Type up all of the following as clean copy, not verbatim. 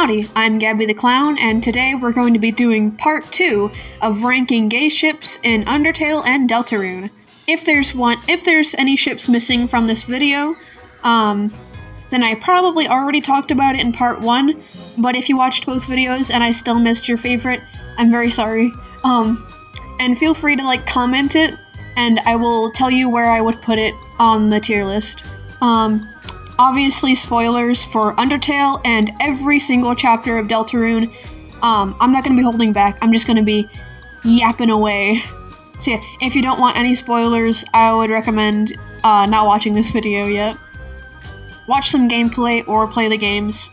Howdy, I'm Gabby the Clown, and today we're going to be doing part 2 of ranking gay ships in Undertale and Deltarune. If there's any ships missing from this video, then I probably already talked about it in part 1, but if you watched both videos and I still missed your favorite, I'm very sorry. And feel free to comment it, and I will tell you where I would put it on the tier list. Obviously spoilers for Undertale and every single chapter of Deltarune. I'm not going to be holding back, I'm just going to be yapping away. So yeah, if you don't want any spoilers, I would recommend not watching this video yet. Watch some gameplay or play the games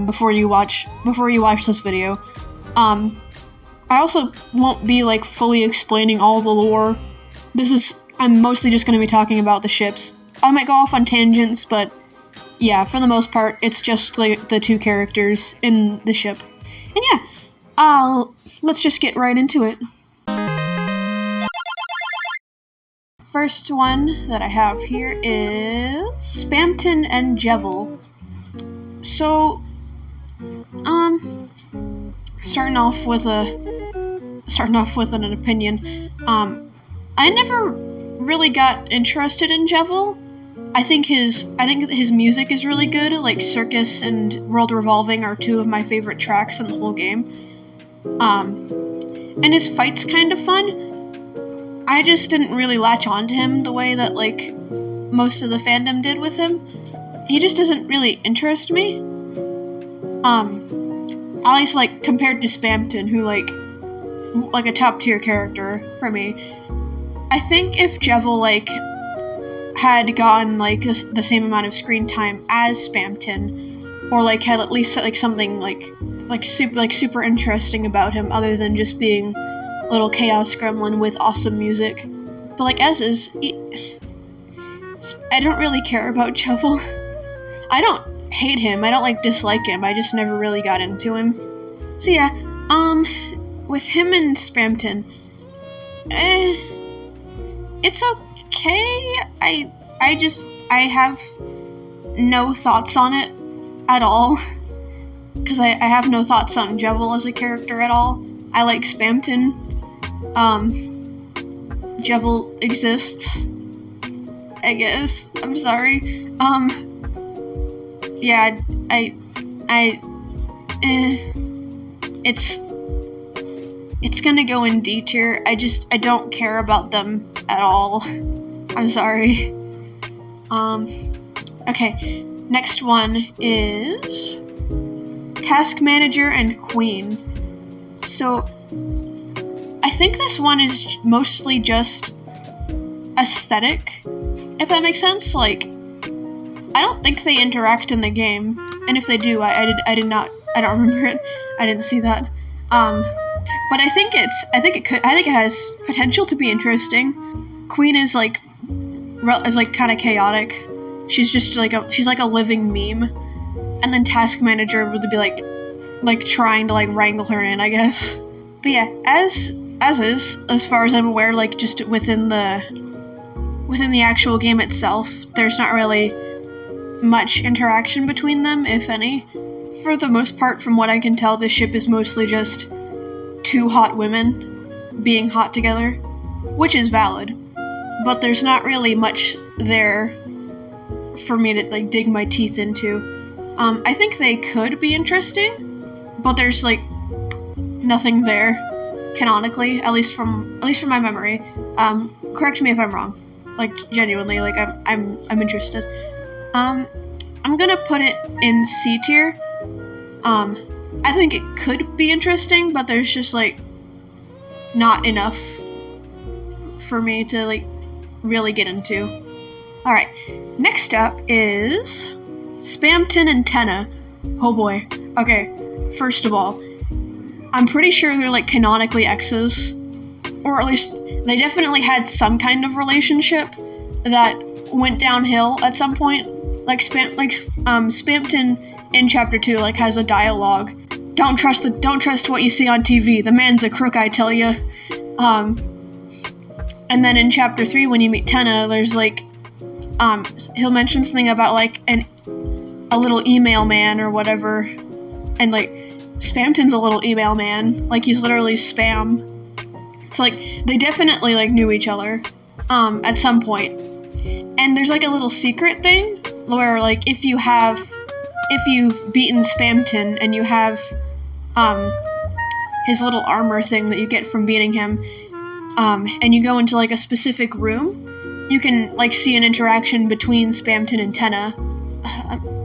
before you watch this video. I also won't be fully explaining all the lore. I'm mostly just going to be talking about the ships. I might go off on tangents, but yeah, for the most part, it's just the two characters in the ship. And yeah, let's just get right into it. First one that I have here is Spamton and Jevil. So, starting off with an opinion. I never really got interested in Jevil. I think his music is really good. Circus and World Revolving are two of my favorite tracks in the whole game. And his fight's kind of fun. I just didn't really latch on to him the way that most of the fandom did with him. He just doesn't really interest me. At least compared to Spamton, who a top tier character for me. I think if Jevil had gotten the same amount of screen time as Spamton, or had at least something super interesting about him other than just being a little chaos gremlin with awesome music. But as is, I don't really care about Jevil. I don't hate him, I don't dislike him, I just never really got into him. So yeah, with him and Spamton, it's okay. I have no thoughts on it at all, because I have no thoughts on Jevil as a character at all. I like Spamton. Jevil exists, I guess. I'm sorry. Yeah, it's gonna go in D tier. I don't care about them at all. I'm sorry. Okay, next one is Task Manager and Queen. So, I think this one is mostly just aesthetic, if that makes sense. I don't think they interact in the game, and if they do, I don't remember it. I didn't see that. But I think it has potential to be interesting. Queen is kind of chaotic. She's just she's a living meme. And then Task Manager would be trying to wrangle her in, I guess. But yeah, as far as I'm aware, just within the actual game itself, there's not really much interaction between them, if any. For the most part, from what I can tell, this ship is mostly just two hot women being hot together, which is valid, but there's not really much there for me to dig my teeth into. I think they could be interesting, but there's nothing there canonically, at least from my memory. Correct me if I'm wrong. Genuinely, I'm interested. I'm gonna put it in C tier. I think it could be interesting, but there's just not enough for me to really get into. Alright, next up is Spamton and Tenna. Oh boy. Okay, first of all, I'm pretty sure they're canonically exes, or at least they definitely had some kind of relationship that went downhill at some point. Spamton in chapter 2 has a dialogue. Don't trust what you see on TV. The man's a crook, I tell ya. And then in chapter 3, when you meet Tenna, there's he'll mention something about a little email man or whatever And, like, Spamton's a little email man. Like, he's literally spam. So, like, they definitely, like, knew each other, at some point. And there's, like, a little secret thing where, like, if you've beaten Spamton and you have, his little armor thing that you get from beating him, and you go into, like, a specific room, you can, like, see an interaction between Spamton and Tenna.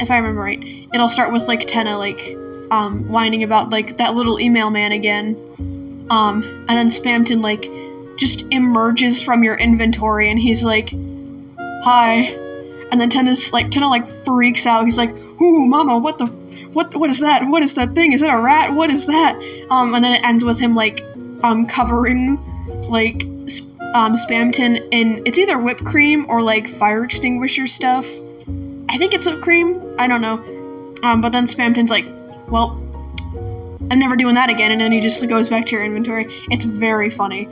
If I remember right. It'll start with, like, Tenna, like, whining about, like, that little email man again. And then Spamton, like, just emerges from your inventory, and he's like, hi. And then Tenna, like, freaks out. He's like, ooh, mama, what is that? What is that thing? Is it a rat? What is that? And then it ends with him, like, covering, like, Spamton in, it's either whipped cream or, like, fire extinguisher stuff. I think it's whipped cream. I don't know. But then Spamton's like, well, I'm never doing that again, and then he just goes back to your inventory. It's very funny.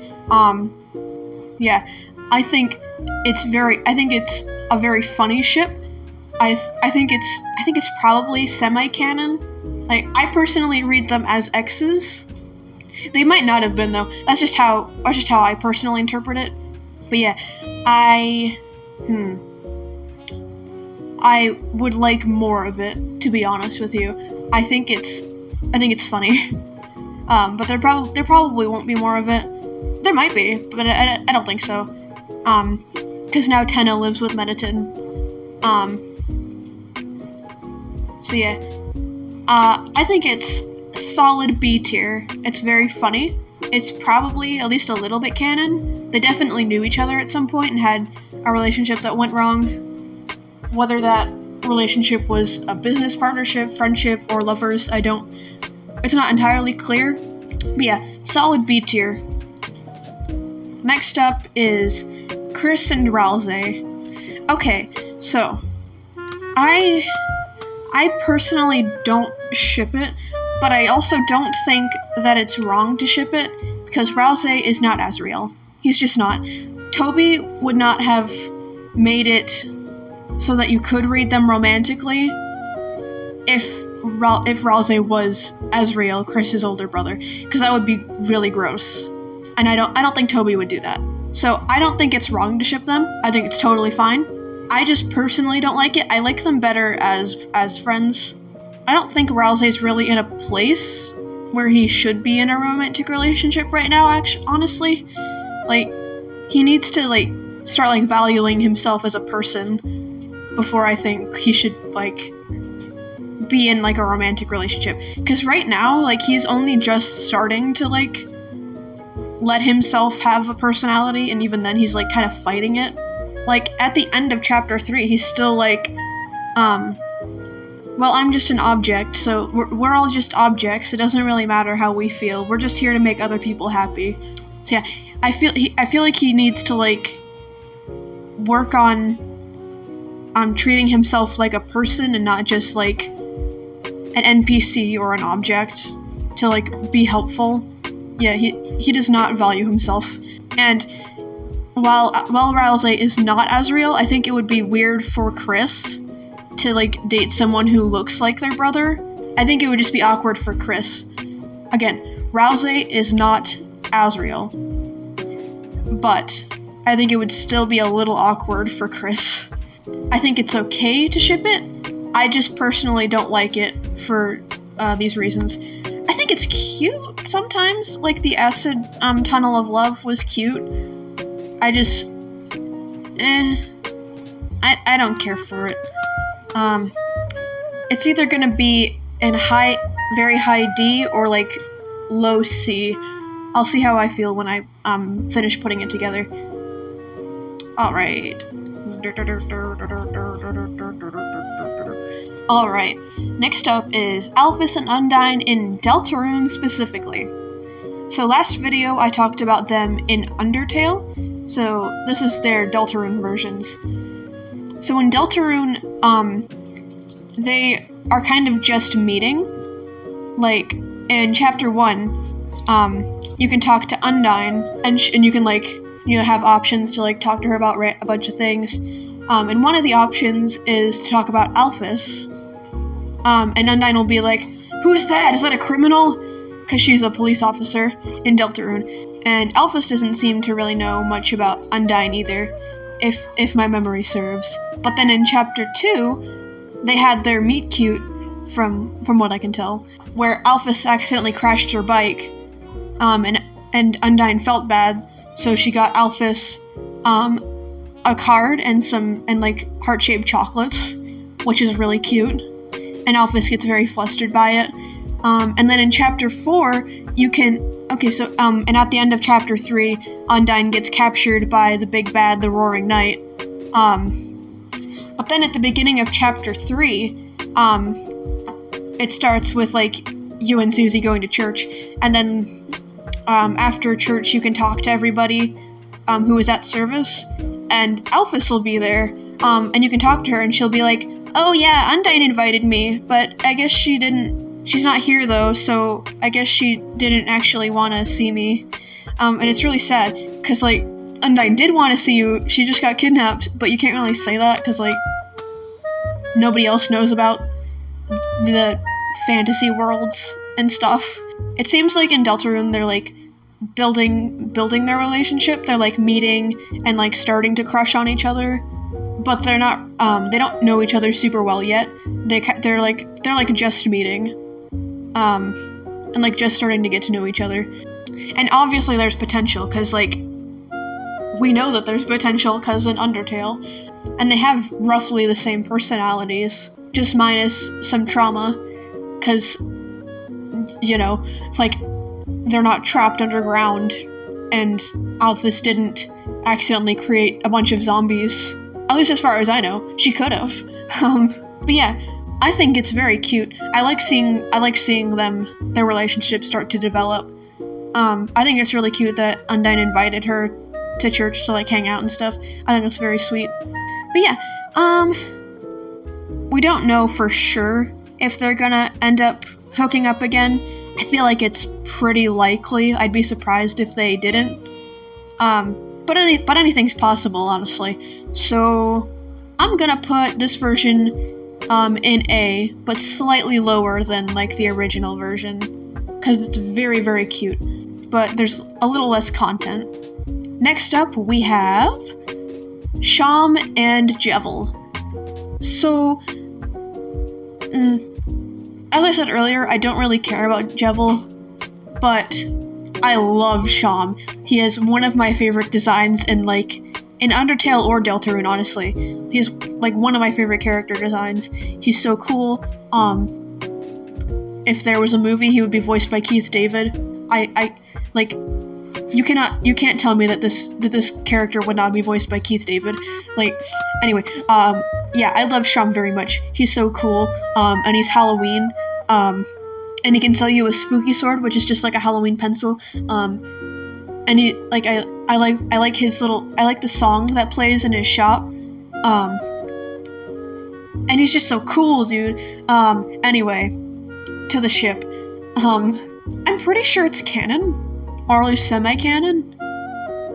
Yeah, I think it's a very funny ship. I think it's probably semi-canon. Like, I personally read them as X's. They might not have been, though. That's just how I personally interpret it. But yeah, I would like more of it, to be honest with you. I think it's funny. But there probably won't be more of it. There might be, but I don't think so. Because now Tenna lives with Mediton. So yeah. I think it's solid B tier. It's very funny. It's probably at least a little bit canon. They definitely knew each other at some point and had a relationship that went wrong. Whether that relationship was a business partnership, friendship, or lovers, it's not entirely clear. But yeah, solid B tier. Next up is Chris and Ralsei. Okay, so I personally don't ship it, but I also don't think that it's wrong to ship it, because Ralsei is not Asriel. He's just not. Toby would not have made it so that you could read them romantically if Ralsei was Asriel, Chris's older brother, because that would be really gross. And I don't think Toby would do that. So I don't think it's wrong to ship them. I think it's totally fine. I just personally don't like it. I like them better as friends. I don't think Ralsei's really in a place where he should be in a romantic relationship right now, honestly. Like, he needs to, like, start, like, valuing himself as a person before I think he should, like, be in, like, a romantic relationship. Because right now, like, he's only just starting to, like, let himself have a personality, and even then he's, like, kind of fighting it. Like, at the end of chapter 3, he's still like, well, I'm just an object, so we're all just objects. It doesn't really matter how we feel. We're just here to make other people happy. So yeah, I feel like he needs to, like, work on treating himself like a person and not just, like, an NPC or an object to, like, be helpful. Yeah, he does not value himself. And while Ralsei is not Asriel, I think it would be weird for Chris to, like, date someone who looks like their brother. I think it would just be awkward for Chris. Again, Ralsei is not Asriel, but I think it would still be a little awkward for Chris. I think it's okay to ship it. I just personally don't like it for these reasons. I think it's cute sometimes. Like, the acid tunnel of love was cute. I just, I don't care for it. It's either gonna be in very high D or, like, low C. I'll see how I feel when I finish putting it together. Alright. Alright, next up is Alphys and Undyne in Deltarune specifically. So last video I talked about them in Undertale, so this is their Deltarune versions. So in Deltarune, they are kind of just meeting. Like, in chapter 1, you can talk to Undyne, and you can, like, you know, have options to, like, talk to her about a bunch of things. And one of the options is to talk about Alphys. and Undyne will be like, "Who's that? Is that a criminal?" Because she's a police officer in Deltarune. And Alphys doesn't seem to really know much about Undyne either, if my memory serves. But then in Chapter 2, they had their meet cute, from what I can tell, where Alphys accidentally crashed her bike, and Undyne felt bad, so she got Alphys a card and like heart-shaped chocolates, which is really cute, and Alphys gets very flustered by it. And then in Chapter 4, you can... Okay, so, and at the end of Chapter 3, Undyne gets captured by the big bad, the Roaring Knight. But then at the beginning of Chapter 3, it starts with, like, you and Susie going to church, and then, after church, you can talk to everybody, who is at service, and Alphys will be there, and you can talk to her, and she'll be like, "Oh yeah, Undyne invited me, but I guess she didn't... She's not here, though, so I guess she didn't actually want to see me." And it's really sad, because, like, Undyne did want to see you, she just got kidnapped, but you can't really say that, because, like, nobody else knows about the fantasy worlds and stuff. It seems like in Deltarune, they're, like, building their relationship, they're, like, meeting and, like, starting to crush on each other, but they're not, they don't know each other super well yet. They're just meeting. And, like, just starting to get to know each other. And obviously there's potential, because, like, we know that there's potential, because in Undertale, and they have roughly the same personalities, just minus some trauma, because, you know, like, they're not trapped underground, and Alphys didn't accidentally create a bunch of zombies. At least as far as I know. She could have. But yeah, I think it's very cute. I like seeing them, their relationship start to develop. I think it's really cute that Undyne invited her to church to, like, hang out and stuff. I think that's very sweet. But yeah, we don't know for sure if they're gonna end up hooking up again. I feel like it's pretty likely. I'd be surprised if they didn't. But anything's possible, honestly. So I'm gonna put this version in A, but slightly lower than, like, the original version, because it's very, very cute, but there's a little less content. Next up, we have Sham and Jevil. So, as I said earlier, I don't really care about Jevil, but I love Sham. He is one of my favorite designs in Undertale or Deltarune, honestly. He's, like, one of my favorite character designs. He's so cool. If there was a movie, he would be voiced by Keith David. You can't tell me that this character would not be voiced by Keith David. Like, anyway, yeah, I love Sham very much. He's so cool, and he's Halloween, and he can sell you a spooky sword, which is just like a Halloween pencil, and he, like, I like the song that plays in his shop, and he's just so cool, dude. Anyway, to the ship. I'm pretty sure it's canon, or at least semi-canon.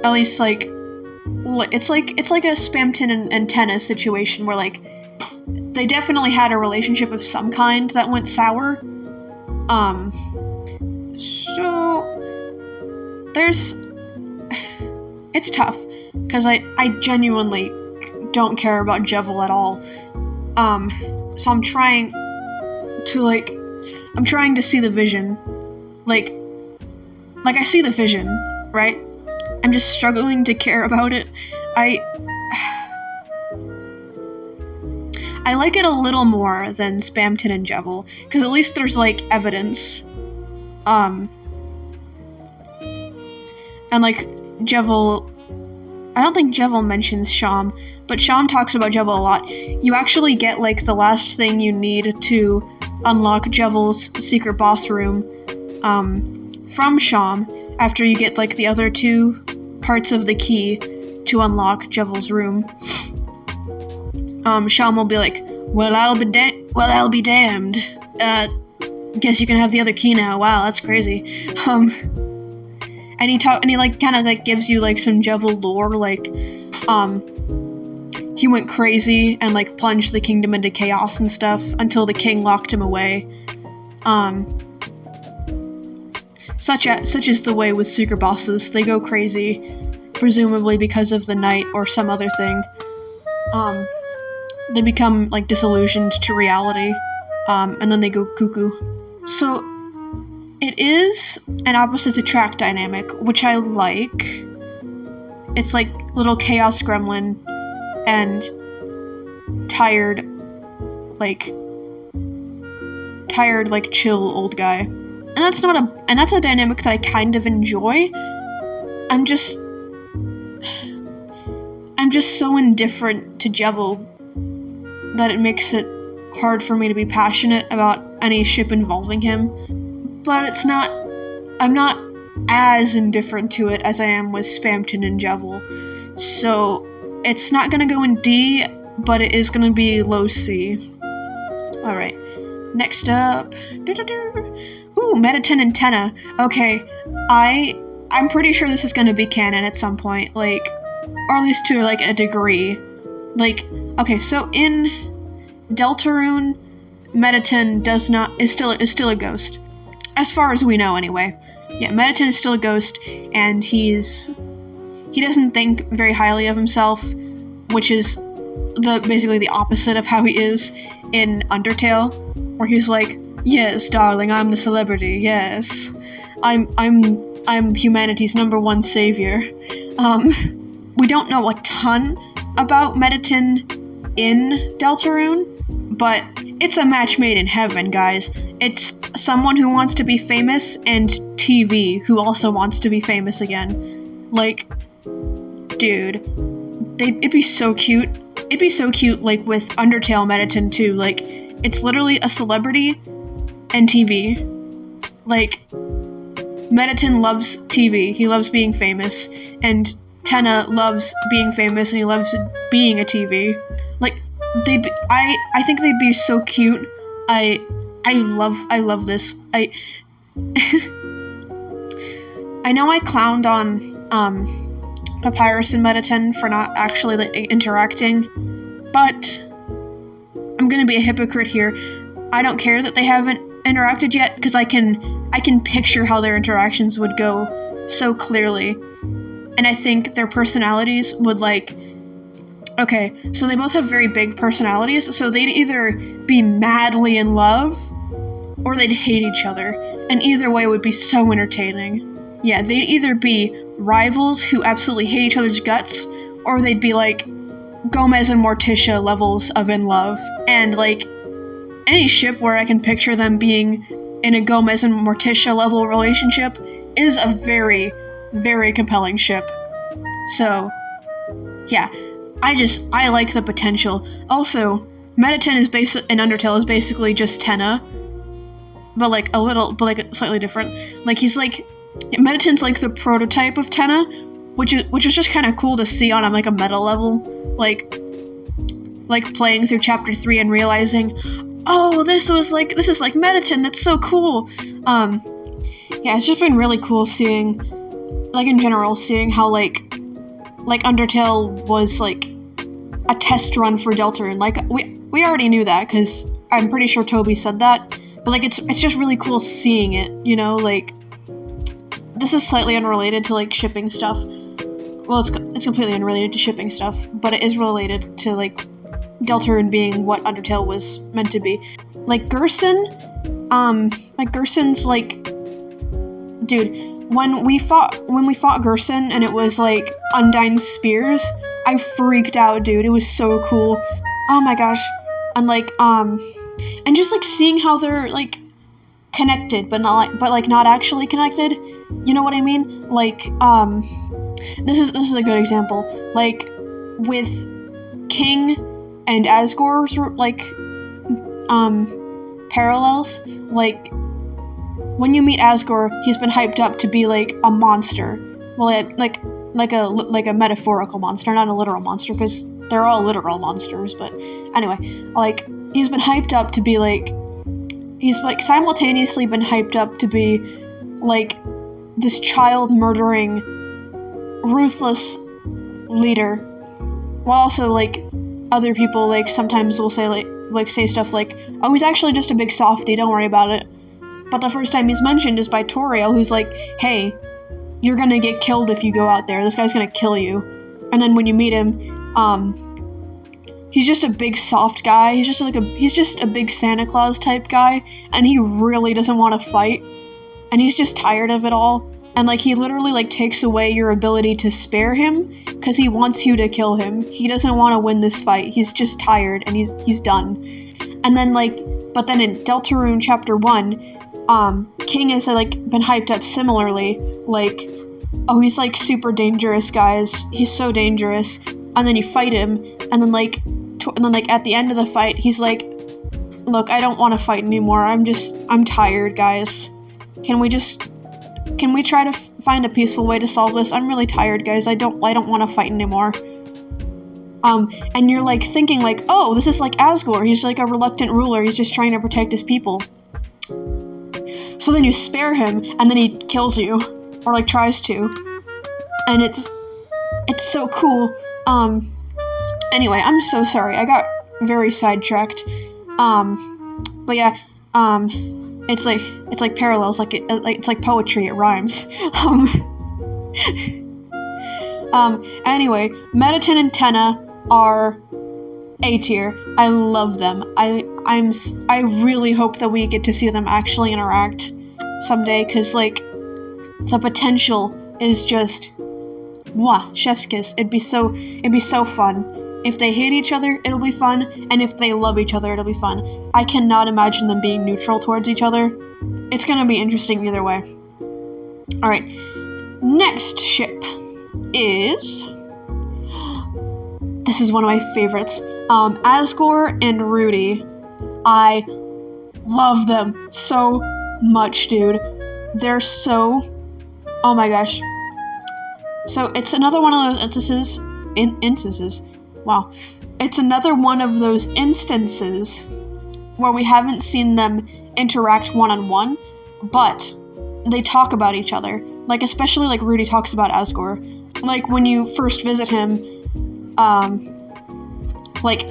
At least, like, it's like a Spamton and Tennis situation where, like, they definitely had a relationship of some kind that went sour. So there's... It's tough, because I genuinely don't care about Jevil at all. So I'm trying to see the vision. Like, I see the vision, right? I'm just struggling to care about it. I like it a little more than Spamton and Jevil, because at least there's, like, evidence. And, like, Jevil... I don't think Jevil mentions Sham, but Sham talks about Jevil a lot. You actually get, like, the last thing you need to unlock Jevil's secret boss room, from Sham, after you get, like, the other two parts of the key to unlock Jevil's room. Sham will be like, well, I'll be damned. Guess you can have the other key now. Wow, that's crazy. And he like, kind of, like, gives you, like, some Jevil lore, like, he went crazy and like plunged the kingdom into chaos and stuff until the king locked him away. Such is the way with secret bosses. They go crazy, presumably because of the night or some other thing. They become like disillusioned to reality, and then they go cuckoo. So it is an opposites attract dynamic, which I like. It's like little chaos gremlin and tired, like chill old guy. And that's a dynamic that I kind of enjoy. I'm just so indifferent to Jevil that it makes it hard for me to be passionate about any ship involving him. But I'm not as indifferent to it as I am with Spamton and Jevil. So it's not gonna go in D, but it is gonna be low C. Alright, next up. Ooh, Mettaton and Tenna. Okay, I'm pretty sure this is gonna be canon at some point, like, or at least to like a degree. Like, okay, so in Deltarune, Mettaton is still a ghost. As far as we know, anyway. Yeah, Mettaton is still a ghost, and he doesn't think very highly of himself, which is basically the opposite of how he is in Undertale, where he's like, yes, darling, I'm the celebrity, yes. I'm humanity's #1 savior. We don't know a ton about Mettaton in Deltarune, but it's a match made in heaven, guys. It's someone who wants to be famous and TV who also wants to be famous again. Like, dude, it'd be so cute. It'd be so cute, like, with Undertale Mettaton too. Like, it's literally a celebrity and TV. Like, Mettaton loves TV. He loves being famous, and Tenna loves being famous, and he loves being a TV. Like, I think they'd be so cute. I love this. I know I clowned on Papyrus and Mettaton for not actually like, interacting, but I'm gonna be a hypocrite here. I don't care that they haven't interacted yet, because I can picture how their interactions would go so clearly. And I think their personalities would like... Okay, so they both have very big personalities, so they'd either be madly in love, or they'd hate each other. And either way would be so entertaining. Yeah, they'd either be rivals who absolutely hate each other's guts, or they'd be like Gomez and Morticia levels of in love. And like, any ship where I can picture them being in a Gomez and Morticia level relationship is a very, very compelling ship. So, yeah, I like the potential. Also, Mettaton in Undertale is basically just Tenna, but like slightly different. Like he's like, Mettaton's like the prototype of Tenna, which is just kind of cool to see on like a meta level, like playing through chapter 3 and realizing, oh, this is like Mettaton. That's so cool. Yeah, it's just been really cool seeing, like in general, seeing how like Undertale was like a test run for Deltarune. Like we already knew that because I'm pretty sure Toby said that, but like it's just really cool seeing it. You know, like this is slightly unrelated to like shipping stuff. Well, it's completely unrelated to shipping stuff, but it is related to like Deltarune being what Undertale was meant to be. Like Gerson, Gerson's like, dude. When we fought Gerson and it was like Undyne's spears, I freaked out, dude. It was so cool. Oh my gosh. And like and just like seeing how they're like connected but not actually connected. You know what I mean? Like this is a good example. Like with King and Asgore's like parallels, like when you meet Asgore, he's been hyped up to be like a monster. Well, like a metaphorical monster, not a literal monster, because they're all literal monsters. But anyway, like he's been hyped up to be like, he's like simultaneously been hyped up to be like this child murdering, ruthless leader, while also like other people, like, sometimes will say, like say stuff like, oh, he's actually just a big softie, don't worry about it. But the first time he's mentioned is by Toriel, who's like, hey, you're gonna get killed if you go out there. This guy's gonna kill you. And then when you meet him, he's just a big soft guy. He's just a big Santa Claus type guy, and he really doesn't want to fight. And he's just tired of it all. And, like, he literally, like, takes away your ability to spare him because he wants you to kill him. He doesn't want to win this fight. He's just tired, and he's done. And then, like, but then in Deltarune Chapter 1, King has, like, been hyped up similarly. Like, oh, he's, like, super dangerous, guys. He's so dangerous. And then you fight him, and then, like, at the end of the fight, he's like, look, I don't want to fight anymore. I'm tired, guys. Can we try to find a peaceful way to solve this? I'm really tired, guys. I don't want to fight anymore. And you're, like, thinking, like, oh, this is like Asgore. He's, like, a reluctant ruler. He's just trying to protect his people. So then you spare him, and then he kills you. Or, like, tries to. And it's so cool. Anyway, I'm so sorry. I got very sidetracked. But yeah, it's like parallels, it's like poetry, it rhymes. Anyway, Mettaton and Tenna are A tier. I love them. I really hope that we get to see them actually interact someday, cause, like, the potential is just, mwah, chef's kiss. It'd be so fun. If they hate each other, it'll be fun, and if they love each other, it'll be fun. I cannot imagine them being neutral towards each other. It's gonna be interesting either way. Alright, next ship is... This is one of my favorites. Asgore and Rudy. I love them so much, dude. They're so... Oh my gosh. So, it's another one of those instances. Wow. It's another one of those instances where we haven't seen them interact one-on-one, but they talk about each other. Like, especially, like, Rudy talks about Asgore. Like, when you first visit him, like,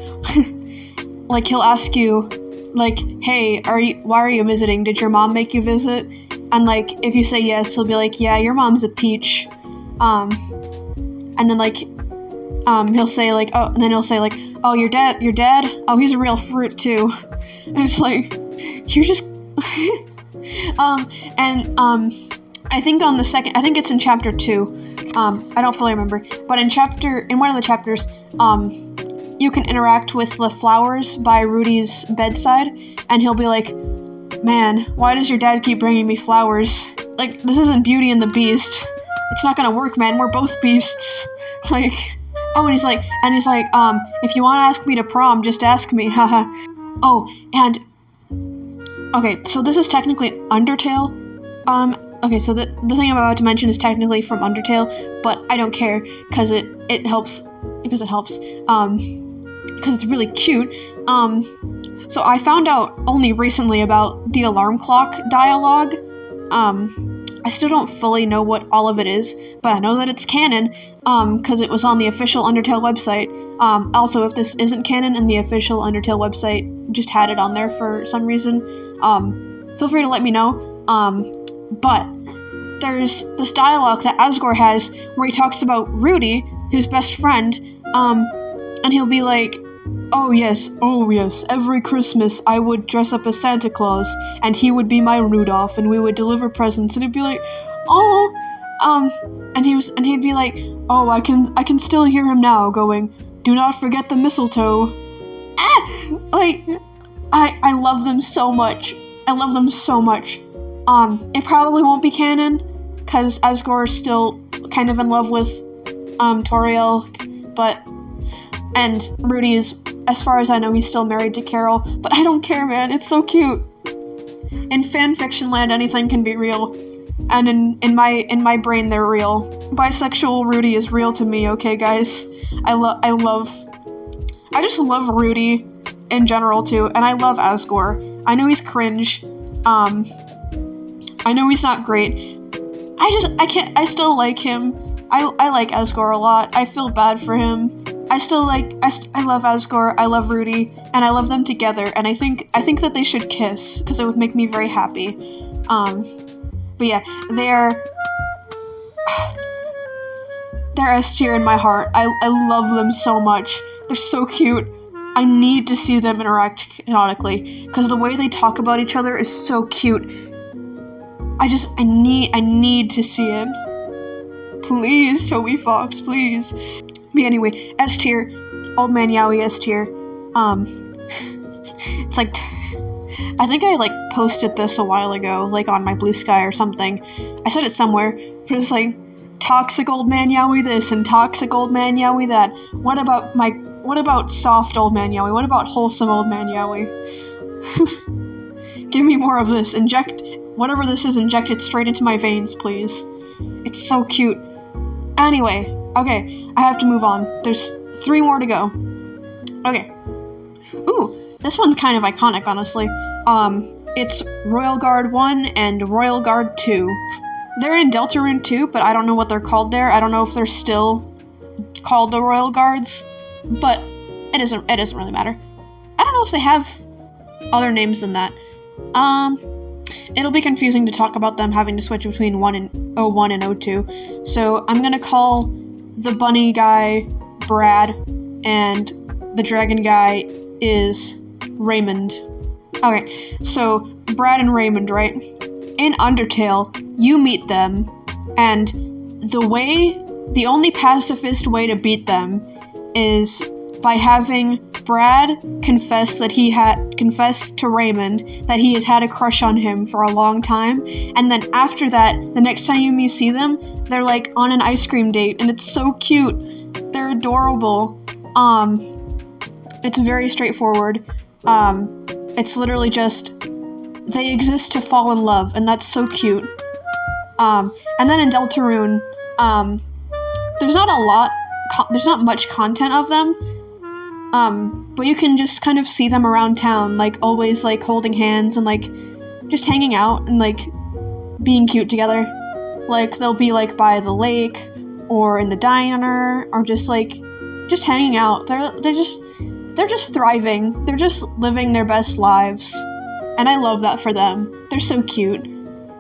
like, he'll ask you, like, hey, why are you visiting? Did your mom make you visit? And, like, if you say yes, he'll be like, yeah, your mom's a peach. And then, like, he'll say, like, oh, and then he'll say, like, oh, your dad, oh, he's a real fruit, too. And it's like, you're just, I think I think it's in chapter 2, I don't fully remember, but in one of the chapters, you can interact with the flowers by Rudy's bedside, and he'll be like, man, why does your dad keep bringing me flowers? Like, this isn't Beauty and the Beast. It's not gonna work, man, we're both beasts. Like, oh, and he's like, if you want to ask me to prom, just ask me, haha. Oh, and, okay, so this is technically Undertale. Okay, so the thing I'm about to mention is technically from Undertale, but I don't care, because it helps, because it's really cute. So I found out only recently about the alarm clock dialogue. I still don't fully know what all of it is, but I know that it's canon, because it was on the official Undertale website. Also, if this isn't canon and the official Undertale website just had it on there for some reason, feel free to let me know. But there's this dialogue that Asgore has where he talks about Rudy, his best friend, and he'll be like, oh yes, every Christmas I would dress up as Santa Claus, and he would be my Rudolph, and we would deliver presents, and he'd be like, oh, and he'd be like, oh, I can still hear him now going, do not forget the mistletoe. Like, I love them so much. I love them so much. It probably won't be canon, because Asgore is still kind of in love with, Toriel, and Rudy is, as far as I know, he's still married to Carol, but I don't care, man, it's so cute. In fanfiction land, anything can be real, and in my brain, they're real. Bisexual Rudy is real to me, okay, guys? I just love Rudy in general, too, and I love Asgore. I know he's cringe, I know he's not great. I still like him. I like Asgore a lot. I feel bad for him. I love Asgore, I love Rudy, and I love them together, and I think that they should kiss, because it would make me very happy. But yeah, they're S tier in my heart. I love them so much. They're so cute. I need to see them interact canonically, because the way they talk about each other is so cute. I need to see it. Please, Toby Fox, please. But anyway, S tier, Old Man Yowie S tier. It's like, I think I like posted this a while ago, like on my Blue Sky or something. I said it somewhere, but it's like, toxic Old Man Yowie this and toxic Old Man Yowie that. What about soft Old Man Yowie? What about wholesome Old Man Yowie? Give me more of this. Inject whatever this is, inject it straight into my veins, please. It's so cute. Anyway, okay, I have to move on. There's 3 more to go. Okay. Ooh, this one's kind of iconic, honestly. It's Royal Guard 1 and Royal Guard 2. They're in Deltarune too, but I don't know what they're called there. I don't know if they're still called the Royal Guards, but it doesn't really matter. I don't know if they have other names than that. It'll be confusing to talk about them having to switch between 01 and 02. So I'm gonna call the bunny guy Brad, and the dragon guy is Raymond. Okay, so Brad and Raymond, right? In Undertale, you meet them, and the only pacifist way to beat them is by having Brad confess to Raymond that he has had a crush on him for a long time, and then after that, the next time you see them, they're like on an ice cream date, and it's so cute. They're adorable. It's very straightforward. It's literally just they exist to fall in love, and that's so cute. And then in Deltarune, there's not much content of them, but you can just kind of see them around town, like always like holding hands and like just hanging out and like being cute together. Like they'll be like by the lake or in the diner or just hanging out. They're just thriving. They're just living their best lives. And I love that for them. They're so cute.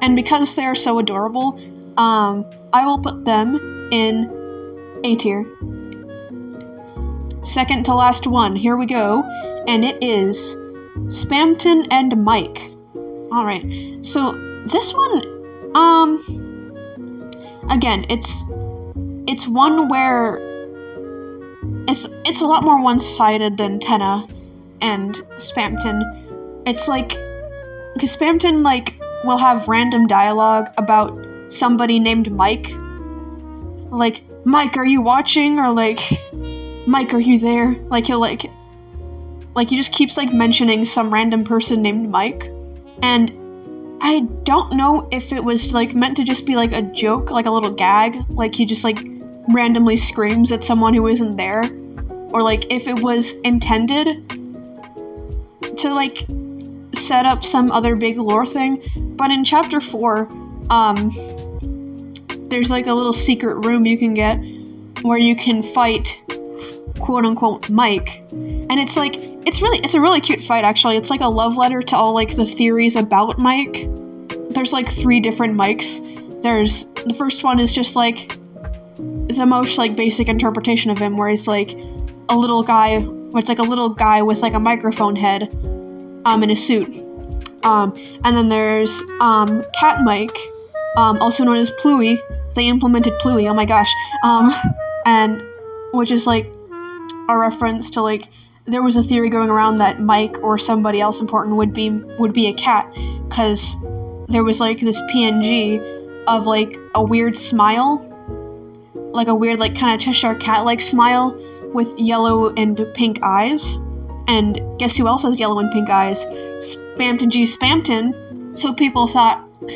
And because they're so adorable, I will put them in A tier. Second to last one, here we go. And it is Spamton and Mike. Alright, so this one, again, it's one where it's a lot more one-sided than Tenna and Spamton. It's like, because Spamton, like, will have random dialogue about somebody named Mike. Like, Mike, are you watching? Or like, Mike, are you there? Like, he'll like he just keeps like mentioning some random person named Mike. And I don't know if it was like meant to just be like a joke, like a little gag, like he just like randomly screams at someone who isn't there, or like if it was intended to like set up some other big lore thing. But in chapter 4, there's like a little secret room you can get where you can fight quote unquote Mike, and it's like it's a really cute fight actually. It's like a love letter to all like the theories about Mike. There's like 3 different Mikes. There's the first one is just like the most like basic interpretation of him, where he's like a little guy, where it's like a little guy with like a microphone head in a suit. And then there's Cat Mike, also known as Pluie. They implemented Pluie, oh my gosh. And which is like a reference to like there was a theory going around that Mike or somebody else important would be a cat, because there was like this PNG of like a weird smile, like a weird like kind of Cheshire cat-like smile with yellow and pink eyes. And guess who else has yellow and pink eyes? Spamton G. Spamton. So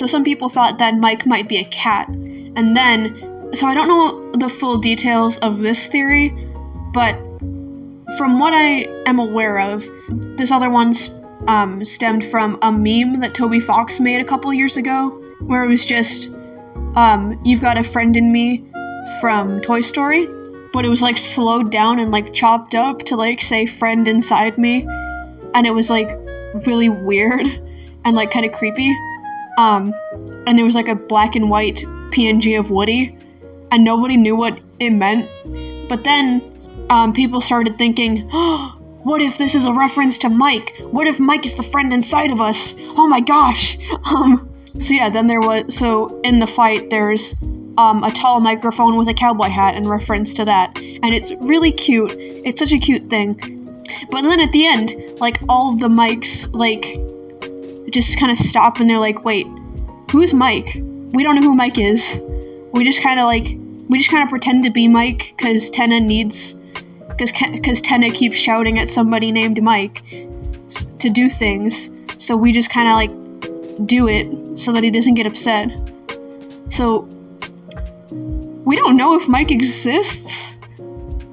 some people thought that Mike might be a cat. And then, so I don't know the full details of this theory, but from what I am aware of, this other one's stemmed from a meme that Toby Fox made a couple years ago, where it was just, you've got a friend in me from Toy Story. but it was like slowed down and like chopped up to like say friend inside me, and it was like really weird and like kind of creepy. And there was like a black and white PNG of Woody, and nobody knew what it meant. But then people started thinking, oh, what if this is a reference to Mike? What if Mike is the friend inside of us? Oh my gosh. So yeah, then so in the fight, there's a tall microphone with a cowboy hat in reference to that. And it's really cute. It's such a cute thing. But then at the end, like, all of the mics, like, just kind of stop and they're like, wait, who's Mike? We don't know who Mike is. We just kind of pretend to be Mike because Tenna keeps shouting at somebody named Mike to do things. So we just kind of like do it so that he doesn't get upset. So we don't know if Mike exists.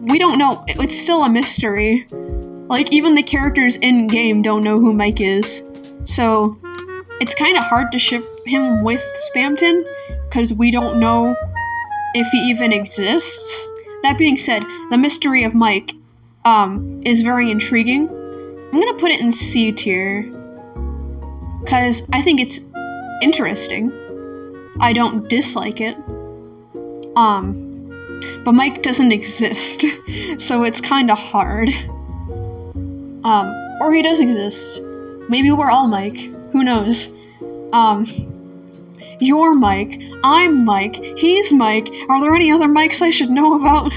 We don't know. It's still a mystery. Like, even the characters in game don't know who Mike is. So it's kind of hard to ship him with Spamton because we don't know if he even exists. That being said, the mystery of Mike is very intriguing. I'm gonna put it in C tier because I think it's interesting. I don't dislike it. But Mike doesn't exist, so it's kind of hard. Or he does exist. Maybe we're all Mike. Who knows? You're Mike. I'm Mike. He's Mike. Are there any other Mikes I should know about?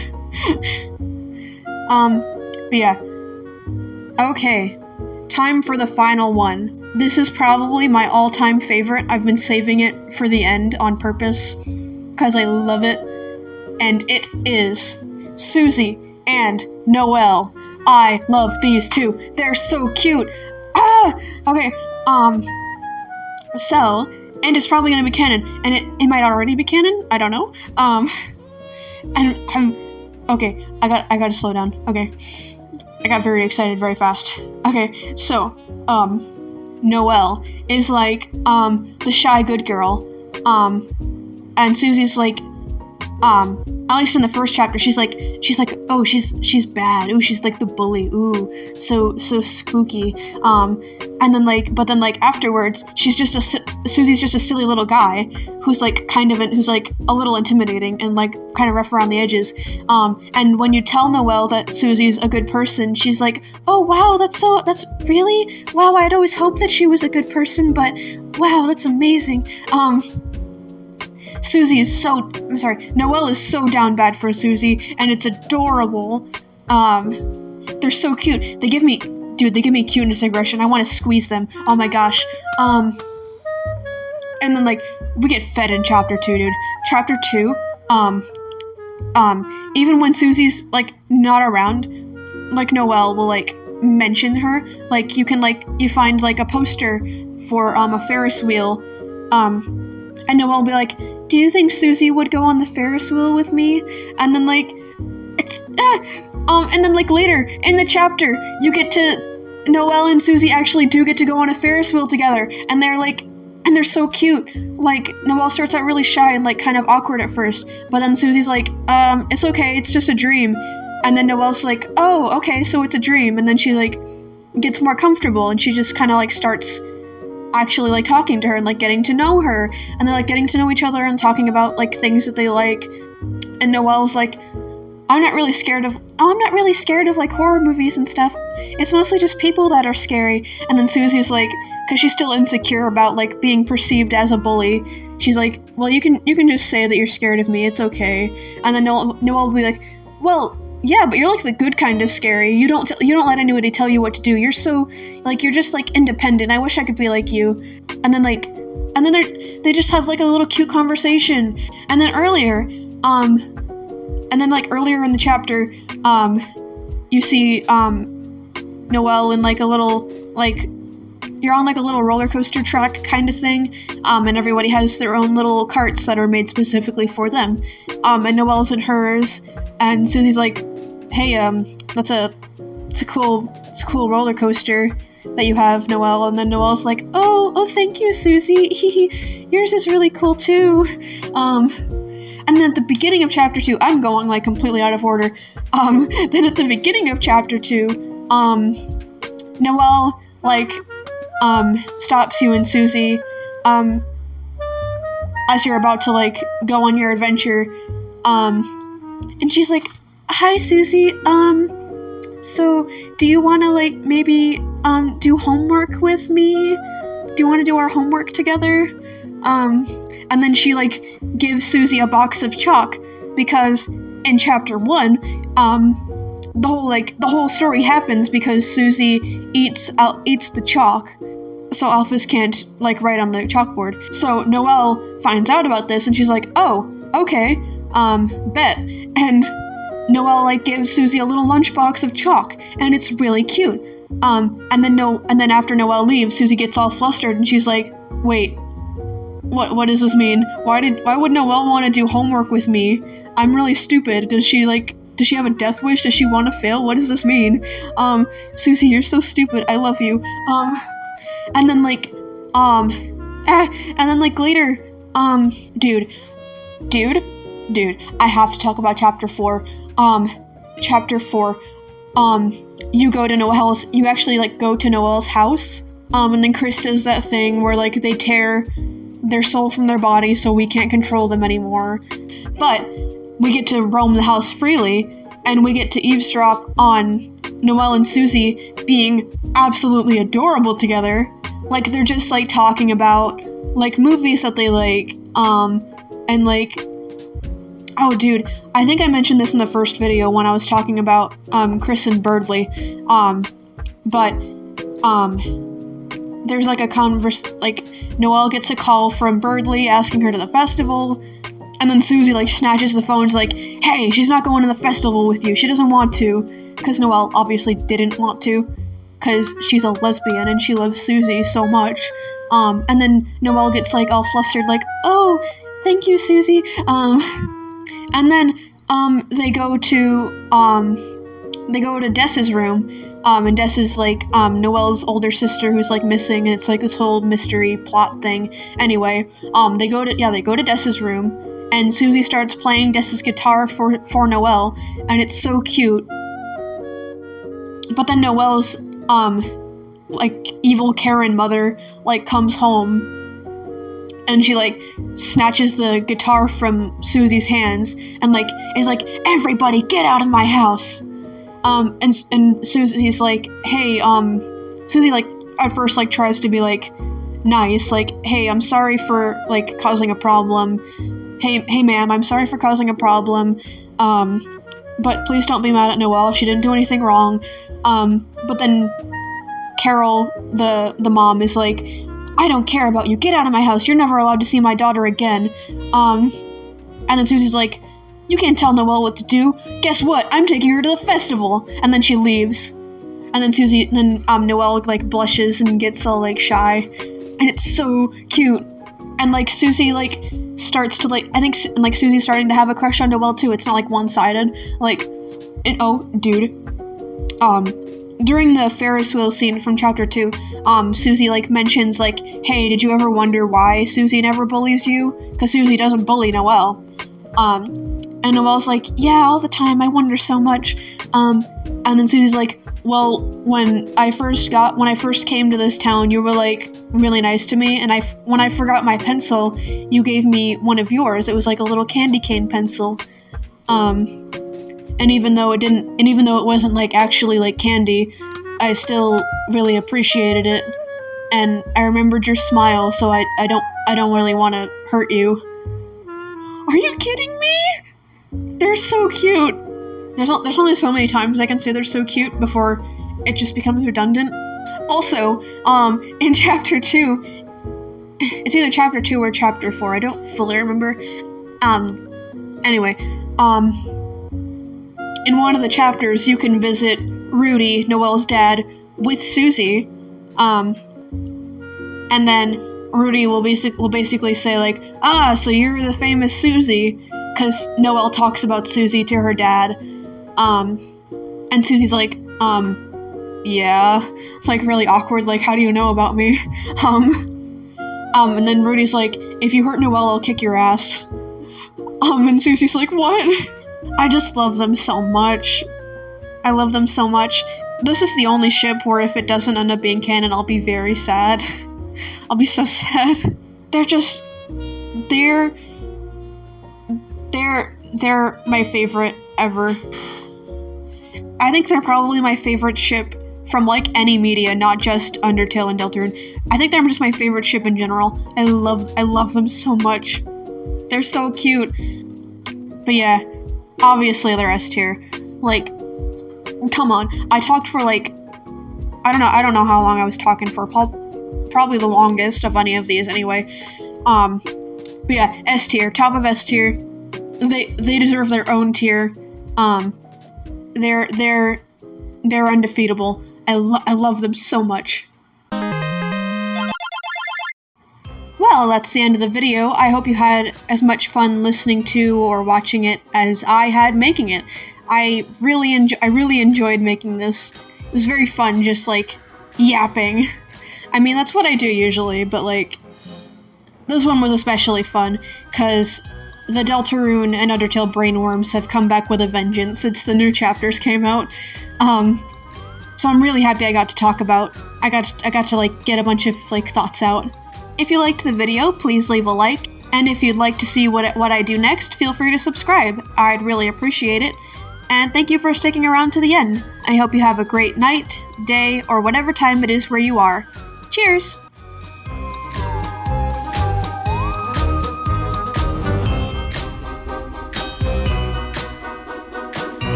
But yeah. Okay. Time for the final one. This is probably my all-time favorite. I've been saving it for the end on purpose because I love it. And it is Susie and Noelle. I love these two. They're so cute. Okay, so, and it's probably gonna be canon, and it might already be canon, I don't know, okay, I gotta slow down, okay, I got very excited very fast, okay, so, Noelle is like, the shy good girl, and Susie's like, at least in the first chapter, she's like, oh, she's bad. Ooh, she's like the bully. Ooh, so spooky. And then but then afterwards, Susie's just a silly little guy who's like who's like a little intimidating and like kind of rough around the edges. And when you tell Noelle that Susie's a good person, she's like, oh wow, that's really, wow, I'd always hoped that she was a good person, but wow, that's amazing. Noelle is so down bad for Susie, and it's adorable. They're so cute. They give me cuteness aggression. I want to squeeze them. Oh my gosh. And then we get fed in chapter 2, dude. Chapter 2, even when Susie's not around, Noelle will mention her. You find you find a poster for a Ferris wheel, and Noelle will be like, do you think Susie would go on the Ferris wheel with me? And then and then later in the chapter, you get to, Noelle and Susie actually do get to go on a Ferris wheel together, and they're so cute. Noelle starts out really shy and kind of awkward at first, but then Susie's like, it's okay, it's just a dream. And then Noelle's like, oh, okay, so it's a dream. And then she gets more comfortable, and she just kind of starts actually talking to her and getting to know her, and they're getting to know each other and talking about things that they like. And Noelle's like, I'm not really scared of horror movies and stuff. It's mostly just people that are scary. And then Susie's because she's still insecure about being perceived as a bully, she's like, well, you can just say that you're scared of me, it's okay. And then Noelle will be like, well, yeah, but you're the good kind of scary. You don't let anybody tell you what to do. You're so you're just independent. I wish I could be like you. And then they just have a little cute conversation. And then earlier in the chapter, you see Noelle in a little you're on a little roller coaster track kind of thing, and everybody has their own little carts that are made specifically for them. And Noelle's in hers, and Susie's like, hey, it's a cool roller coaster that you have, Noelle. And then Noelle's like, oh, thank you, Susie. Yours is really cool too. And then at the beginning of chapter 2, I'm going like completely out of order. Then at the beginning of chapter 2, Noelle like stops you and Susie as you're about to like go on your adventure. And she's like, "Hi Susie, so do you wanna like maybe do homework with me? Do you wanna do our homework together?" And then she like gives Susie a box of chalk because in chapter 1, the whole story happens because Susie eats the chalk, so Alphys can't like write on the chalkboard. So Noelle finds out about this and she's like, "Oh, okay, bet." And Noelle like gives Susie a little lunchbox of chalk, and it's really cute. And then after Noelle leaves, Susie gets all flustered and she's like, "Wait, what does this mean? Why would Noelle want to do homework with me? I'm really stupid. Does she have a death wish? Does she want to fail? What does this mean? Susie, you're so stupid. I love you." And then like later, dude, I have to talk about chapter 4. Chapter 4, you actually like go to Noelle's house, and then Chris does that thing where like they tear their soul from their body so we can't control them anymore. But we get to roam the house freely, and we get to eavesdrop on Noelle and Susie being absolutely adorable together. Like, they're just like talking about like movies that they like, and like, oh dude, I think I mentioned this in the first video when I was talking about Chris and Birdley, but there's like like Noelle gets a call from Birdley asking her to the festival, and then Susie like snatches the phone and is like, "Hey, she's not going to the festival with you. She doesn't want to," because Noelle obviously didn't want to, because she's a lesbian and she loves Susie so much. And then Noelle gets like all flustered, like, "Oh, thank you, Susie." And then they go to Dessa's room, and Dessa's like Noelle's older sister who's like missing, and it's like this whole mystery plot thing. Anyway, they go to Dessa's room, and Susie starts playing Dessa's guitar for Noelle, and it's so cute. But then Noelle's like evil Karen mother like comes home, and she like snatches the guitar from Susie's hands and like is like, "Everybody get out of my house." And Susie's like, "Hey," Susie like at first like tries to be like nice, like, "Hey, I'm sorry for like causing a problem. Hey ma'am, I'm sorry for causing a problem. But please don't be mad at Noelle. She didn't do anything wrong." But then Carol, the mom, is like, "I don't care about you. Get out of my house. You're never allowed to see my daughter again." And then Susie's like, "You can't tell Noelle what to do. Guess what? I'm taking her to the festival." And then she leaves. And then Noelle like blushes and gets all like shy. And it's so cute. And like Susie like starts to like, I think like Susie's starting to have a crush on Noelle too. It's not like one-sided. Like, and oh, dude. During the Ferris wheel scene from chapter 2, Susie like mentions like, "Hey, did you ever wonder why Susie never bullies you? Because Susie doesn't bully Noelle." And Noelle's like, "Yeah, all the time. I wonder so much." And then Susie's like, "Well, when I first came to this town, you were like really nice to me, and when I forgot my pencil, you gave me one of yours. It was like a little candy cane pencil. And even though it wasn't like actually like candy, I still really appreciated it. And I remembered your smile, so I don't really want to hurt you." Are you kidding me? They're so cute. There's only so many times I can say they're so cute before it just becomes redundant. Also, in chapter 2, it's either chapter 2 or chapter 4. I don't fully remember. Anyway, in one of the chapters, you can visit Rudy, Noelle's dad, with Susie, and then Rudy will basically say like, "Ah, so you're the famous Susie," because Noelle talks about Susie to her dad, and Susie's like, "Yeah." It's like really awkward, like, "How do you know about me?" And then Rudy's like, "If you hurt Noelle, I'll kick your ass." And Susie's like, what? I just love them so much. I love them so much. This is the only ship where if it doesn't end up being canon, I'll be very sad. I'll be so sad. They're my favorite ever. I think they're probably my favorite ship from like any media, not just Undertale and Deltarune. I think they're just my favorite ship in general. I love them so much. They're so cute. But yeah, obviously they're S tier. Like, come on. I talked for like, I don't know how long I was talking for. Probably the longest of any of these anyway. But yeah, S tier, top of S tier. They deserve their own tier. They're undefeatable. I love them so much. Well, that's the end of the video. I hope you had as much fun listening to or watching it as I had making it. I really enjoyed making this. It was very fun, just like yapping. I mean, that's what I do usually, but like this one was especially fun because the Deltarune and Undertale brainworms have come back with a vengeance since the new chapters came out. So I'm really happy I got to talk about. I got to like get a bunch of like thoughts out. If you liked the video, please leave a like, and if you'd like to see what I do next, feel free to subscribe. I'd really appreciate it. And thank you for sticking around to the end. I hope you have a great night, day, or whatever time it is where you are. Cheers!